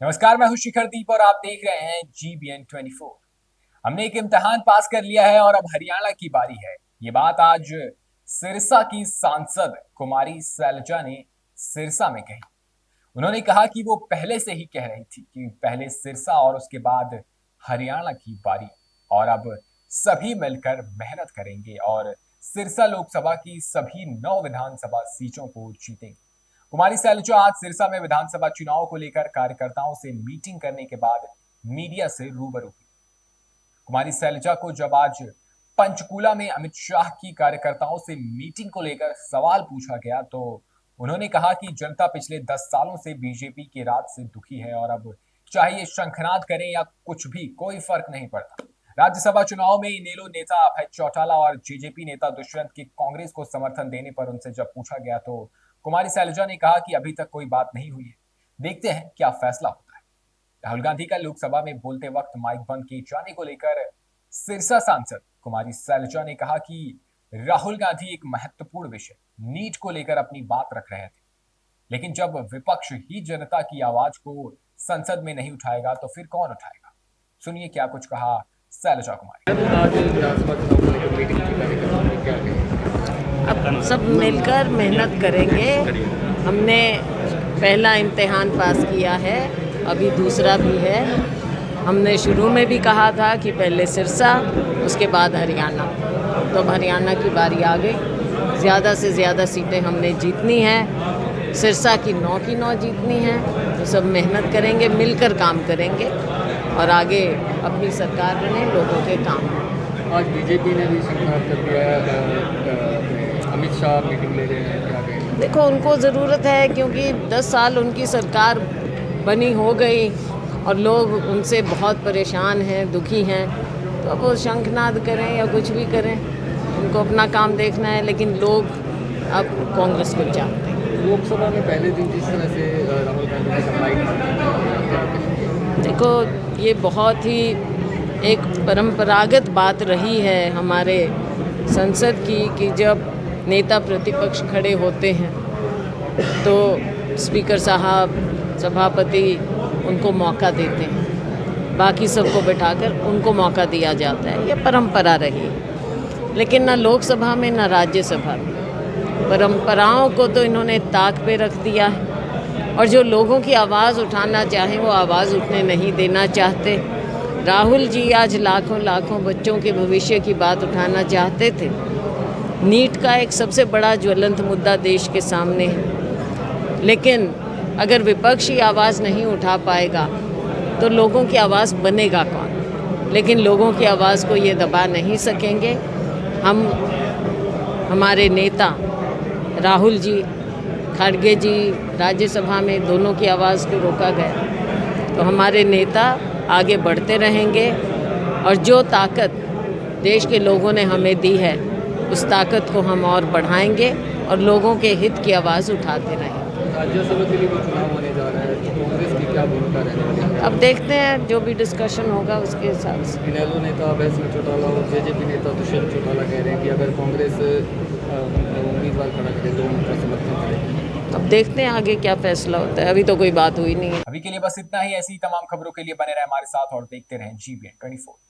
नमस्कार, मैं हूं शिखरदीप और आप देख रहे हैं GBN 24। हमने एक इम्तिहान पास कर लिया है और अब हरियाणा की बारी है। ये बात आज सिरसा की सांसद कुमारी सैलजा ने सिरसा में कही। उन्होंने कहा कि वो पहले से ही कह रही थी कि पहले सिरसा और उसके बाद हरियाणा की बारी, और अब सभी मिलकर मेहनत करेंगे और सिरसा लोकसभा की सभी 9 विधानसभा सीटों को जीतेंगे। कुमारी सैलजा आज सिरसा में विधानसभा चुनाव को लेकर कार्यकर्ताओं से मीटिंग करने के बाद मीडिया से रूबरू हुई। कुमारी सैलजा को जब आज पंचकूला में अमित शाह की कार्यकर्ताओं से मीटिंग को लेकर सवाल पूछा गया तो उन्होंने कहा कि जनता पिछले 10 सालों से बीजेपी के राज से दुखी है और अब चाहे ये शंखनाद करें या कुछ भी, कोई फर्क नहीं पड़ता। राज्यसभा चुनाव में इनेलो नेता अभय चौटाला और जेजेपी नेता दुष्यंत के कांग्रेस को समर्थन देने पर उनसे जब पूछा गया तो कुमारी सैलजा ने कहा कि अभी तक कोई बात नहीं हुई है, देखते हैं क्या फैसला होता है। राहुल गांधी का लोकसभा में बोलते वक्त माइक बंद किए जाने को लेकर सिरसा सांसद कुमारी सैलजा ने कहा कि राहुल गांधी एक महत्वपूर्ण विषय नीट को लेकर अपनी बात रख रहे थे, लेकिन जब विपक्ष ही जनता की आवाज को संसद में नहीं उठाएगा तो फिर कौन उठाएगा। सुनिए क्या कुछ कहा सैलजा कुमारी। अब सब मिलकर मेहनत करेंगे। हमने पहला इम्तिहान पास किया है, अभी दूसरा भी है। हमने शुरू में भी कहा था कि पहले सिरसा उसके बाद हरियाणा, तो अब हरियाणा की बारी आ गई। ज़्यादा से ज़्यादा सीटें हमने जीतनी हैं, सिरसा की 9 जीतनी हैं। तो सब मेहनत करेंगे, मिलकर काम करेंगे और आगे अपनी सरकार बने, लोगों के काम। आज बीजेपी ने भी संघात कर दिया है, अमित शाह मीटिंग ले रहे हैं, क्या कहेंगे? देखो, उनको ज़रूरत है क्योंकि 10 साल उनकी सरकार बनी हो गई और लोग उनसे बहुत परेशान हैं, दुखी हैं। तो अब वो शंखनाद करें या कुछ भी करें, उनको अपना काम देखना है, लेकिन लोग अब कांग्रेस को चाहते हैं। लोकसभा में पहले दिन जिस तरह से राहुल गांधी ने सप्लाई देखो, ये बहुत ही एक परंपरागत बात रही है हमारे संसद की कि जब नेता प्रतिपक्ष खड़े होते हैं तो स्पीकर साहब, सभापति उनको मौका देते हैं, बाकी सबको बैठाकर उनको मौका दिया जाता है। ये परंपरा रही, लेकिन ना लोकसभा में ना राज्यसभा में परंपराओं को तो इन्होंने ताक पे रख दिया है और जो लोगों की आवाज़ उठाना चाहें वो आवाज़ उठने नहीं देना चाहते। राहुल जी आज लाखों बच्चों के भविष्य की बात उठाना चाहते थे। नीट का एक सबसे बड़ा ज्वलंत मुद्दा देश के सामने है, लेकिन अगर विपक्ष ही आवाज़ नहीं उठा पाएगा तो लोगों की आवाज़ बनेगा कौन? लेकिन लोगों की आवाज़ को ये दबा नहीं सकेंगे। हम, हमारे नेता राहुल जी, खड़गे जी, राज्यसभा में दोनों की आवाज़ को रोका गया, तो हमारे नेता आगे बढ़ते रहेंगे और जो ताकत देश के लोगों ने हमें दी है उस ताकत को हम और बढ़ाएंगे और लोगों के हित की आवाज़ उठाते रहेंगे। राज्यसभा के लिए भी चुनाव होने जा रहा है, तो कांग्रेस की क्या भूमिका रहने वाली है? अब देखते हैं, जो भी डिस्कशन होगा उसके हिसाब से। इनेलो नेता अभय चौटाला और जेजेपी नेता दुष्यंत चौटाला कह रहे हैं कि अगर कांग्रेस उम्मीदवार खड़ा करे तो उनका समर्थन करेगी। अब देखते हैं आगे क्या फैसला होता है, अभी तो कोई बात हुई नहीं है। अभी के लिए बस इतना ही। ऐसी तमाम खबरों के लिए बने रहे हमारे साथ और देखते रहें GBN 24।